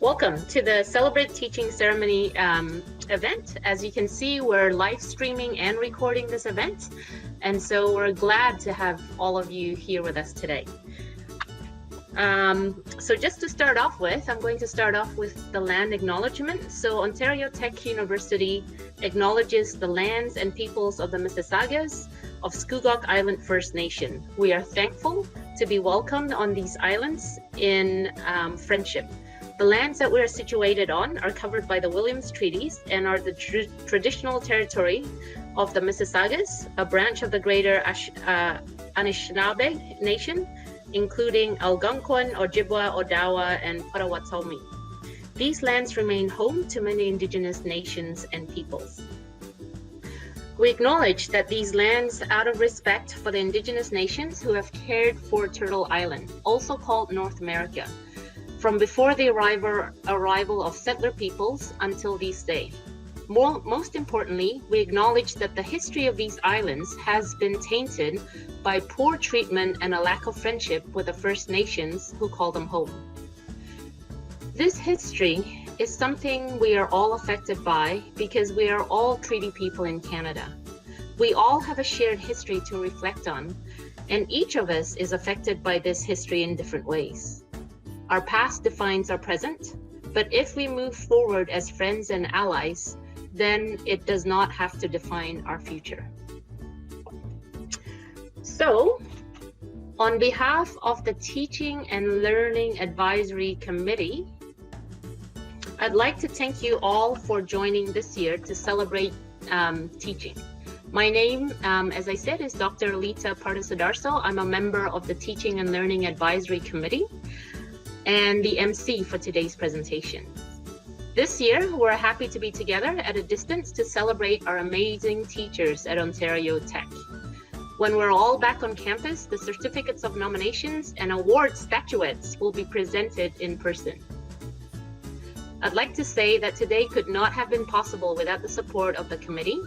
Welcome to the Celebrate Teaching Ceremony event. As you can see, we're live streaming and recording this event, and so we're glad to have all of you here with us today. So just to start off with, I'm going to start off with the land acknowledgement. So Ontario Tech University acknowledges the lands and peoples of the Mississaugas of Scugog Island First Nation. We are thankful to be welcomed on these islands in friendship. The lands that we're situated on are covered by the Williams Treaties and are the traditional territory of the Mississaugas, a branch of the Greater Anishinaabe Nation, including Algonquin, Ojibwa, Odawa, and Potawatomi. These lands remain home to many Indigenous nations and peoples. We acknowledge that these lands, out of respect for the Indigenous nations who have cared for Turtle Island, also called North America, from before the arrival of settler peoples until this day. Most importantly, we acknowledge that the history of these islands has been tainted by poor treatment and a lack of friendship with the First Nations who call them home. This history is something we are all affected by because we are all treaty people in Canada. We all have a shared history to reflect on, and each of us is affected by this history in different ways. Our past defines our present, but if we move forward as friends and allies, then it does not have to define our future. So, on behalf of the Teaching and Learning Advisory Committee, I'd like to thank you all for joining this year to celebrate teaching. My name, as I said, is Dr. Lita Pardo-Sudarso. I'm a member of the Teaching and Learning Advisory Committee and the MC for today's presentation. This year, we're happy to be together at a distance to celebrate our amazing teachers at Ontario Tech. When we're all back on campus, the certificates of nominations and award statuettes will be presented in person. I'd like to say that today could not have been possible without the support of the committee,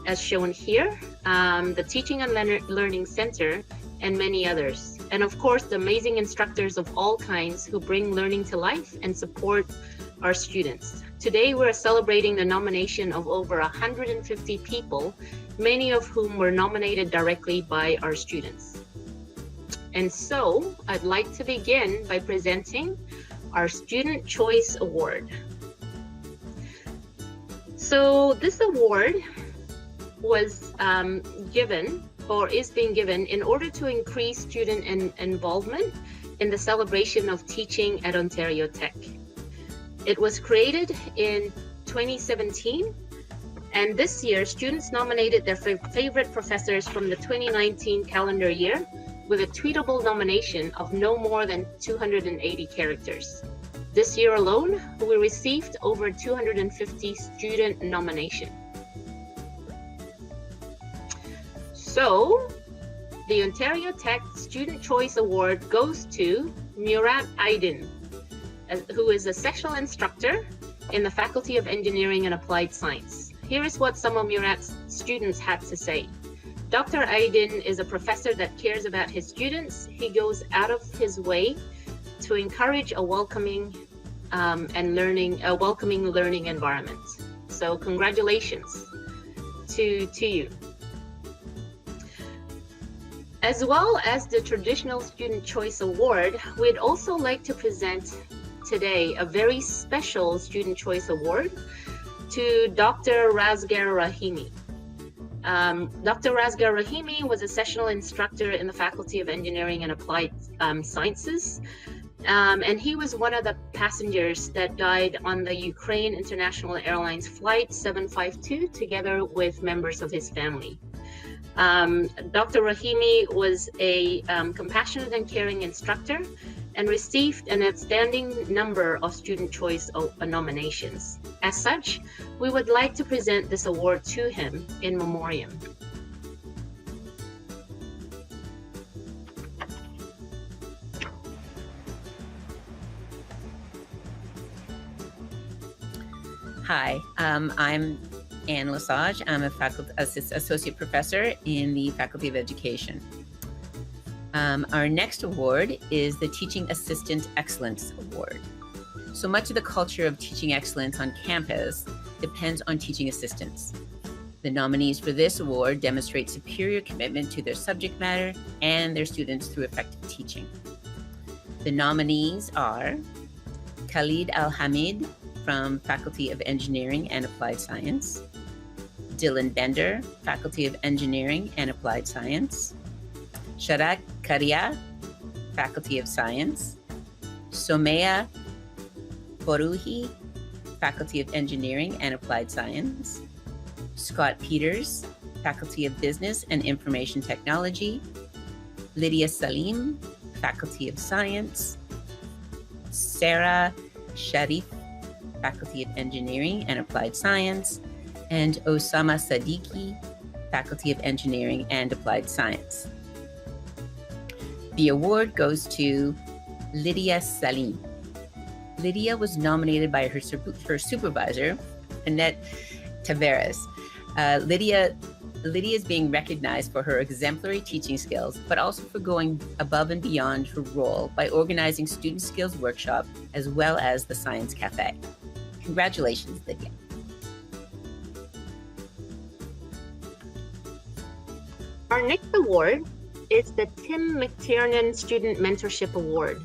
as shown here, the Teaching and Learning Center, and many others. And of course, the amazing instructors of all kinds who bring learning to life and support our students. Today, we're celebrating the nomination of over 150 people, many of whom were nominated directly by our students. And so, I'd like to begin by presenting our Student Choice Award. So this award was given or is being given in order to increase student involvement in the celebration of teaching at Ontario Tech. It was created in 2017, and this year students nominated their favorite professors from the 2019 calendar year with a tweetable nomination of no more than 280 characters. This year alone, we received over 250 student nominations. So, the Ontario Tech Student Choice Award goes to Murat Aydin, who is a sessional instructor in the Faculty of Engineering and Applied Science. Here is what some of Murat's students had to say. Dr. Aydin is a professor that cares about his students. He goes out of his way to encourage a welcoming learning environment. So congratulations to you. As well as the traditional Student Choice Award, we'd also like to present today a very special Student Choice Award to Dr. Razgar Rahimi. Dr. Razgar Rahimi was a sessional instructor in the Faculty of Engineering and Applied Sciences, and he was one of the passengers that died on the Ukraine International Airlines Flight 752 together with members of his family. Dr. Rahimi was a compassionate and caring instructor and received an outstanding number of Student Choice nominations. As such, we would like to present this award to him in memoriam. Hi, I'm Anne Lesage. I'm a associate professor in the Faculty of Education. Our next award is the Teaching Assistant Excellence Award. So much of the culture of teaching excellence on campus depends on teaching assistants. The nominees for this award demonstrate superior commitment to their subject matter and their students through effective teaching. The nominees are Khalid Al-Hamid from Faculty of Engineering and Applied Science, Dylan Bender, Faculty of Engineering and Applied Science, Sharak Karia, Faculty of Science, Somaya Boruhi, Faculty of Engineering and Applied Science, Scott Peters, Faculty of Business and Information Technology, Lydia Salim, Faculty of Science, Sarah Sharif, Faculty of Engineering and Applied Science, and Osama Siddiqui, Faculty of Engineering and Applied Science. The award goes to Lydia Salim. Lydia was nominated by her supervisor, Annette Tavares. Lydia is being recognized for her exemplary teaching skills, but also for going above and beyond her role by organizing student skills workshop as well as the Science Cafe. Congratulations, Lydia. Our next award is the Tim McTiernan Student Mentorship Award.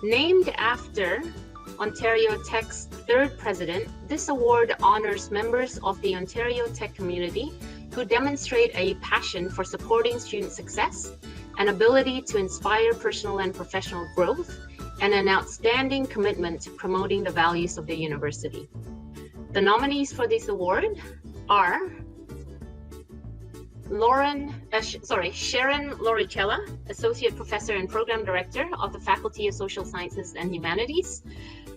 Named after Ontario Tech's third president, this award honors members of the Ontario Tech community who demonstrate a passion for supporting student success, an ability to inspire personal and professional growth, and an outstanding commitment to promoting the values of the university. The nominees for this award are Sharon Loricella, Associate Professor and Program Director of the Faculty of Social Sciences and Humanities,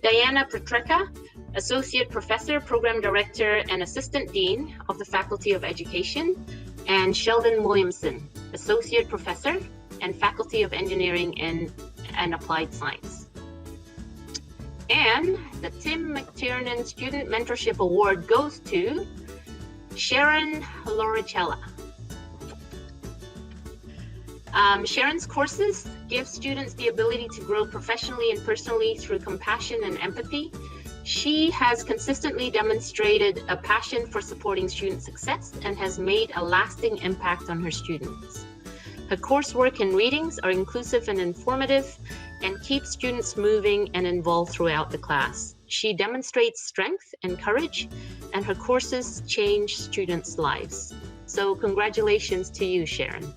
Diana Petreka, Associate Professor, Program Director, and Assistant Dean of the Faculty of Education, and Sheldon Williamson, Associate Professor and Faculty of Engineering and Applied Science. And the Tim McTiernan Student Mentorship Award goes to Sharon Loricella. Sharon's courses give students the ability to grow professionally and personally through compassion and empathy. She has consistently demonstrated a passion for supporting student success and has made a lasting impact on her students. Her coursework and readings are inclusive and informative and keep students moving and involved throughout the class. She demonstrates strength and courage, and her courses change students' lives. So congratulations to you, Sharon.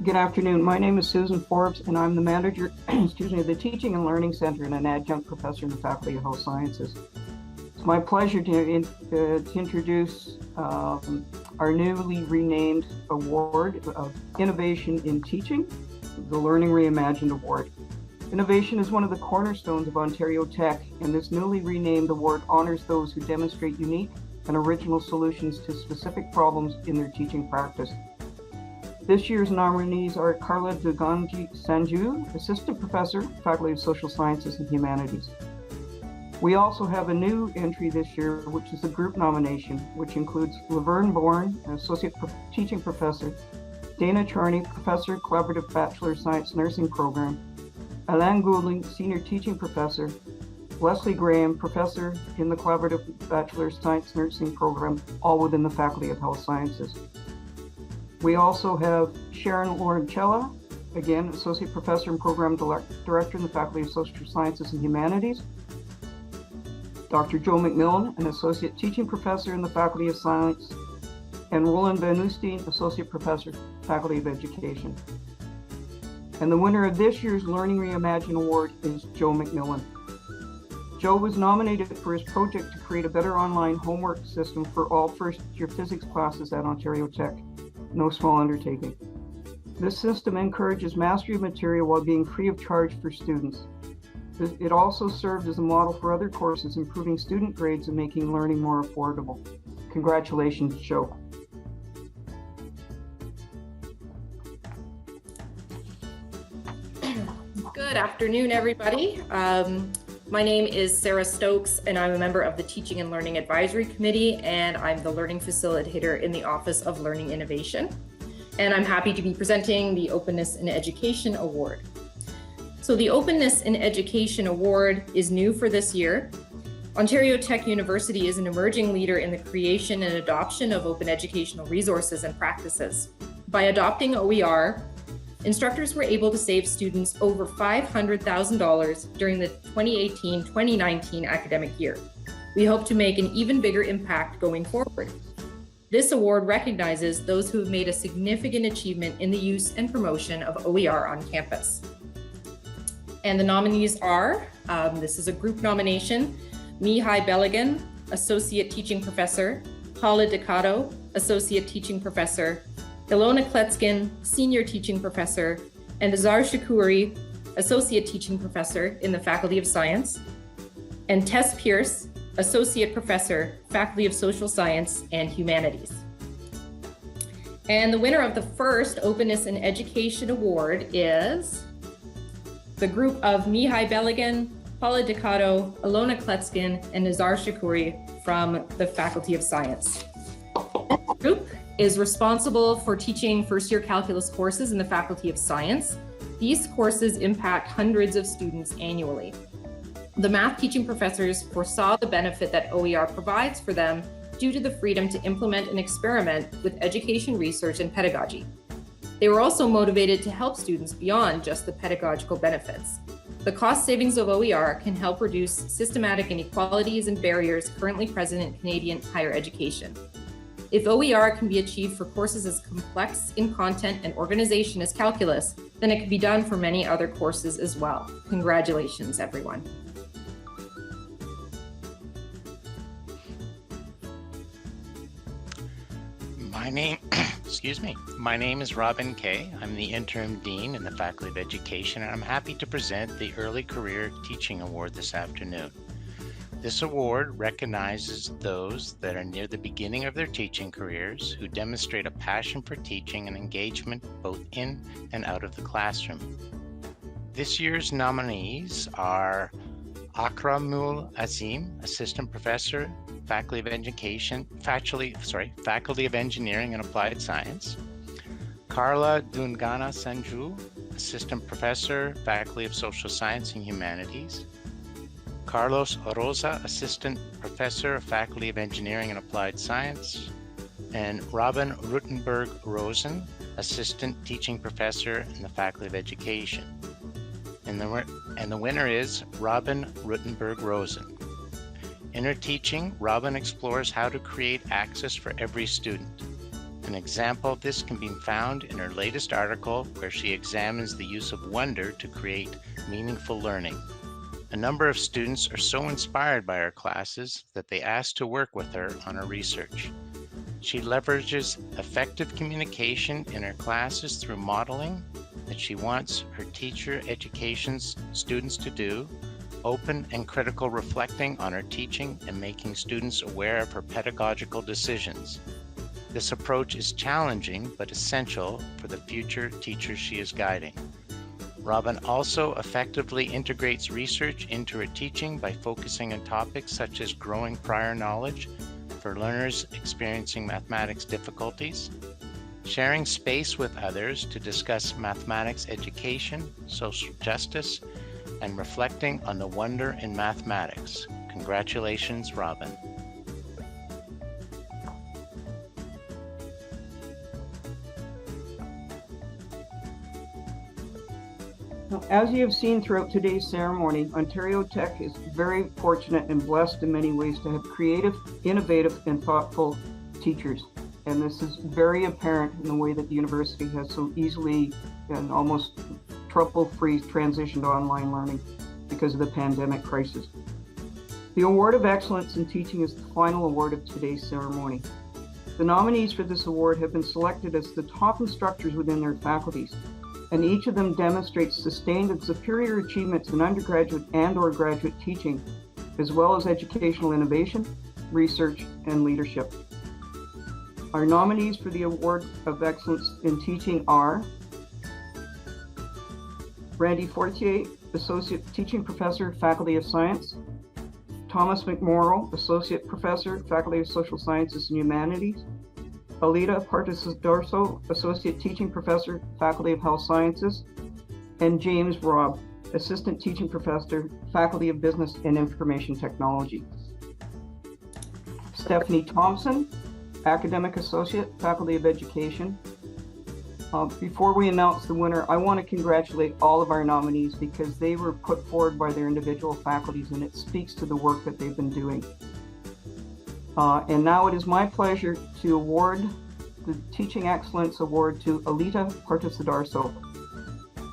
Good afternoon. My name is Susan Forbes, and I'm the manager of the Teaching and Learning Center and an adjunct professor in the Faculty of Health Sciences. It's my pleasure to introduce our newly renamed award of Innovation in Teaching, the Learning Reimagined Award. Innovation is one of the cornerstones of Ontario Tech, and this newly renamed award honors those who demonstrate unique and original solutions to specific problems in their teaching practice. This year's nominees are Carla Duganji Sanju, Assistant Professor, Faculty of Social Sciences and Humanities. We also have a new entry this year, which is a group nomination, which includes Laverne Bourne, an Associate Teaching Professor, Dana Charney, Professor, Collaborative Bachelor of Science Nursing Program, Alain Goulding, Senior Teaching Professor, Leslie Graham, Professor in the Collaborative Bachelor of Science Nursing Program, all within the Faculty of Health Sciences. We also have Sharon Loricella, again, Associate Professor and Program Director in the Faculty of Social Sciences and Humanities. Dr. Joe McMillan, an Associate Teaching Professor in the Faculty of Science. And Roland Van Oosteen, Associate Professor, Faculty of Education. And the winner of this year's Learning Reimagined Award is Joe McMillan. Joe was nominated for his project to create a better online homework system for all first-year physics classes at Ontario Tech. No small undertaking. This system encourages mastery of material while being free of charge for students. It also served as a model for other courses, improving student grades and making learning more affordable. Congratulations, Joe. Good afternoon, everybody. My name is Sarah Stokes, and I'm a member of the Teaching and Learning Advisory Committee, and I'm the Learning Facilitator in the Office of Learning Innovation. and I'm happy to be presenting the Openness in Education Award. So the Openness in Education Award is new for this year. Ontario Tech University is an emerging leader in the creation and adoption of open educational resources and practices. By adopting OER, instructors were able to save students over $500,000 during the 2018-2019 academic year. We hope to make an even bigger impact going forward. This award recognizes those who have made a significant achievement in the use and promotion of OER on campus. And the nominees are, this is a group nomination, Mihai Beligan, Associate Teaching Professor, Paula Ducato, Associate Teaching Professor, Ilona Kletskin, Senior Teaching Professor, and Azar Shakouri, Associate Teaching Professor in the Faculty of Science, and Tess Pierce, Associate Professor, Faculty of Social Science and Humanities. And the winner of the first Openness in Education Award is the group of Mihai Beligan, Paula Ducato, Ilona Kletskin, and Azar Shakouri from the Faculty of Science. This group is responsible for teaching first-year calculus courses in the Faculty of Science. These courses impact hundreds of students annually. The math teaching professors foresaw the benefit that OER provides for them due to the freedom to implement and experiment with education research and pedagogy. They were also motivated to help students beyond just the pedagogical benefits. The cost savings of OER can help reduce systematic inequalities and barriers currently present in Canadian higher education. If OER can be achieved for courses as complex in content and organization as calculus, then it can be done for many other courses as well. Congratulations, everyone. My name is Robin Kay. I'm the Interim Dean in the Faculty of Education, and I'm happy to present the Early Career Teaching Award this afternoon. This award recognizes those that are near the beginning of their teaching careers who demonstrate a passion for teaching and engagement both in and out of the classroom. This year's nominees are Akramul Azim, Assistant Professor, Faculty of Engineering and Applied Science. Carla Dungana Sanju, Assistant Professor, Faculty of Social Science and Humanities. Carlos Rosa, Assistant Professor, Faculty of Engineering and Applied Science. And Robin Rutenberg-Rosen, Assistant Teaching Professor in the Faculty of Education. And the winner is Robin Rutenberg-Rosen. In her teaching, Robin explores how to create access for every student. An example of this can be found in her latest article, where she examines the use of wonder to create meaningful learning. A number of students are so inspired by her classes that they ask to work with her on her research. She leverages effective communication in her classes through modeling that she wants her teacher education students to do, open and critical reflecting on her teaching and making students aware of her pedagogical decisions. This approach is challenging but essential for the future teachers she is guiding. Robin also effectively integrates research into her teaching by focusing on topics such as growing prior knowledge for learners experiencing mathematics difficulties, sharing space with others to discuss mathematics education, social justice, and reflecting on the wonder in mathematics. Congratulations, Robin. As you have seen throughout today's ceremony, Ontario Tech is very fortunate and blessed in many ways to have creative, innovative, and thoughtful teachers. And this is very apparent in the way that the university has so easily and almost trouble-free transitioned to online learning because of the pandemic crisis. The Award of Excellence in Teaching is the final award of today's ceremony. The nominees for this award have been selected as the top instructors within their faculties, and each of them demonstrates sustained and superior achievements in undergraduate and/or graduate teaching, as well as educational innovation, research, and leadership. Our nominees for the Award of Excellence in Teaching are Randy Fortier, Associate Teaching Professor, Faculty of Science; Thomas McMorrow, Associate Professor, Faculty of Social Sciences and Humanities; Alita Partis-Dorso, Associate Teaching Professor, Faculty of Health Sciences, and James Robb, Assistant Teaching Professor, Faculty of Business and Information Technology. Stephanie Thompson, Academic Associate, Faculty of Education. Before we announce the winner, I want to congratulate all of our nominees because they were put forward by their individual faculties, and it speaks to the work that they've been doing. And now it is my pleasure to award the Teaching Excellence Award to Alita Partis-Dorso.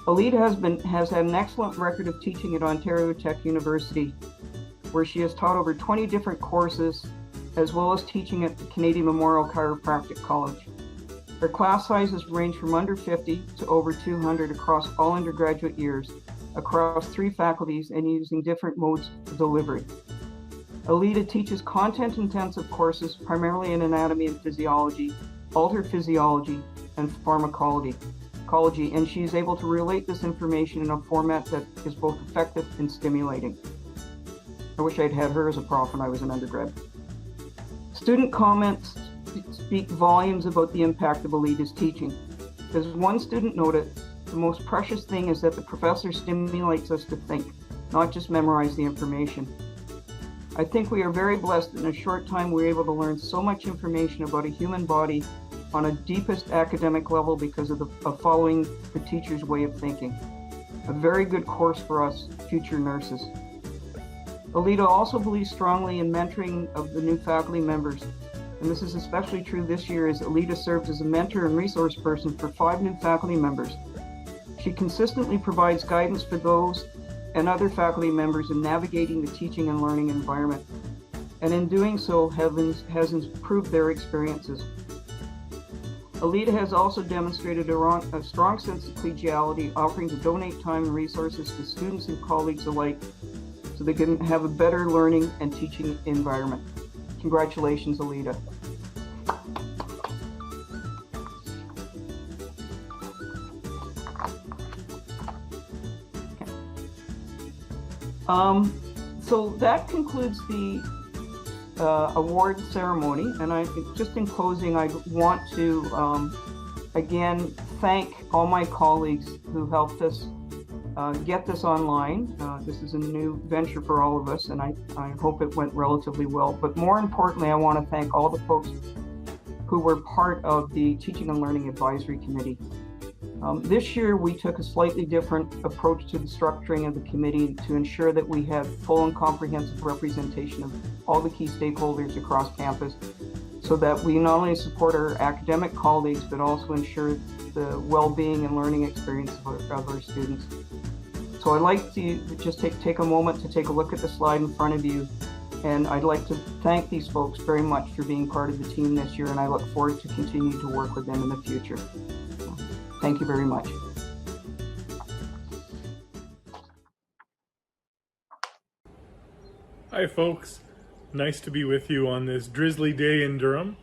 Alita has had an excellent record of teaching at Ontario Tech University, where she has taught over 20 different courses, as well as teaching at the Canadian Memorial Chiropractic College. Her class sizes range from under 50 to over 200 across all undergraduate years, across 3 faculties and using different modes of delivery. Alita teaches content-intensive courses primarily in anatomy and physiology, altered physiology, and pharmacology, and she is able to relate this information in a format that is both effective and stimulating. I wish I'd had her as a prof when I was an undergrad. Student comments speak volumes about the impact of Alita's teaching. As one student noted, the most precious thing is that the professor stimulates us to think, not just memorize the information. I think we are very blessed that in a short time we're able to learn so much information about a human body on a deepest academic level because of following the teacher's way of thinking. A very good course for us future nurses. Alita also believes strongly in mentoring of the new faculty members, and this is especially true this year as Alita serves as a mentor and resource person for 5 new faculty members. She consistently provides guidance for those and other faculty members in navigating the teaching and learning environment, and in doing so has improved their experiences. Alita has also demonstrated a strong sense of collegiality, offering to donate time and resources to students and colleagues alike so they can have a better learning and teaching environment. Congratulations, Alita. So that concludes the award ceremony, and just in closing, I want to again thank all my colleagues who helped us get this online. This is a new venture for all of us, and I hope it went relatively well. But more importantly, I want to thank all the folks who were part of the Teaching and Learning Advisory Committee. This year, we took a slightly different approach to the structuring of the committee to ensure that we had full and comprehensive representation of all the key stakeholders across campus, so that we not only support our academic colleagues, but also ensure the well-being and learning experience of our students. So I'd like to just take a moment to take a look at the slide in front of you, and I'd like to thank these folks very much for being part of the team this year, and I look forward to continue to work with them in the future. Thank you very much. Hi folks, nice to be with you on this drizzly day in Durham.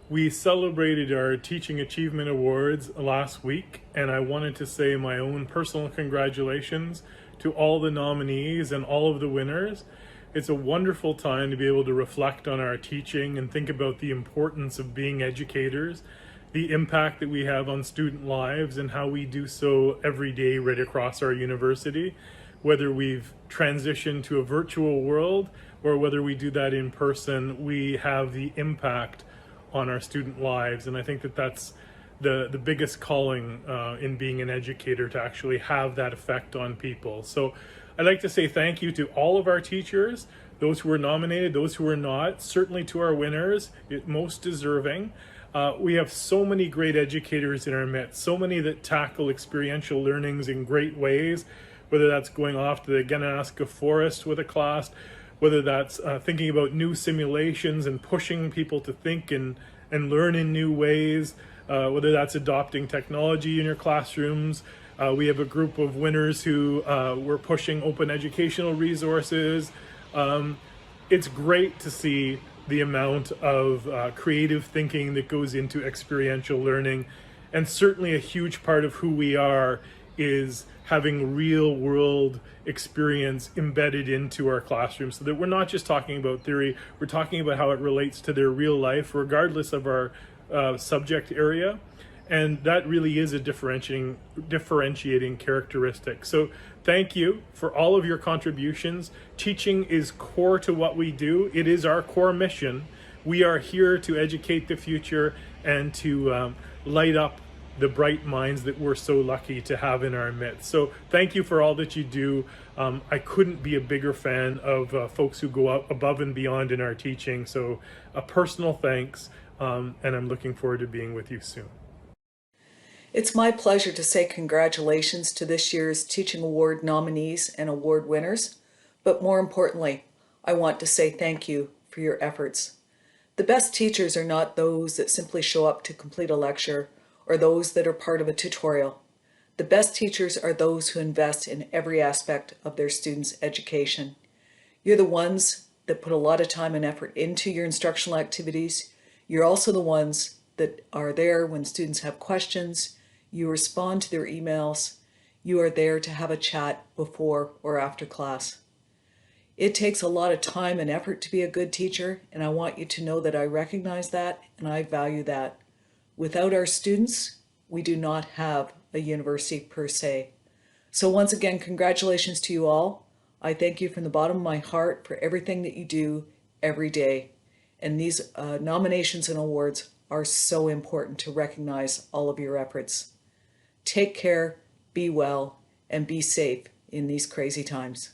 We celebrated our Teaching Achievement Awards last week, and I wanted to say my own personal congratulations to all the nominees and all of the winners. It's a wonderful time to be able to reflect on our teaching and think about the importance of being educators, the impact that we have on student lives, and how we do so every day right across our university, whether we've transitioned to a virtual world or whether we do that in person. We have the impact on our student lives, and I think that that's the biggest calling in being an educator, to actually have that effect on people. So I'd like to say thank you to all of our teachers, those who were nominated, those who were not, certainly to our winners, most deserving. We have so many great educators in our midst, so many that tackle experiential learnings in great ways, whether that's going off to the Gananaska forest with a class, whether that's thinking about new simulations and pushing people to think and learn in new ways, whether that's adopting technology in your classrooms. We have a group of winners who were pushing open educational resources. It's great to see the amount of creative thinking that goes into experiential learning, and certainly a huge part of who we are is having real world experience embedded into our classrooms, so that we're not just talking about theory, we're talking about how it relates to their real life, regardless of our subject area. And that really is a differentiating characteristic. So thank you for all of your contributions. Teaching is core to what we do. It is our core mission. We are here to educate the future and to light up the bright minds that we're so lucky to have in our midst. So thank you for all that you do. I couldn't be a bigger fan of folks who go out above and beyond in our teaching. So a personal thanks, and I'm looking forward to being with you soon. It's my pleasure to say congratulations to this year's Teaching Award nominees and award winners, but more importantly, I want to say thank you for your efforts. The best teachers are not those that simply show up to complete a lecture or those that are part of a tutorial. The best teachers are those who invest in every aspect of their students' education. You're the ones that put a lot of time and effort into your instructional activities. You're also the ones that are there when students have questions. You respond to their emails. You are there to have a chat before or after class. It takes a lot of time and effort to be a good teacher, and I want you to know that I recognize that and I value that. Without our students, we do not have a university per se. So once again, congratulations to you all. I thank you from the bottom of my heart for everything that you do every day. And these nominations and awards are so important to recognize all of your efforts. Take care, be well, and be safe in these crazy times.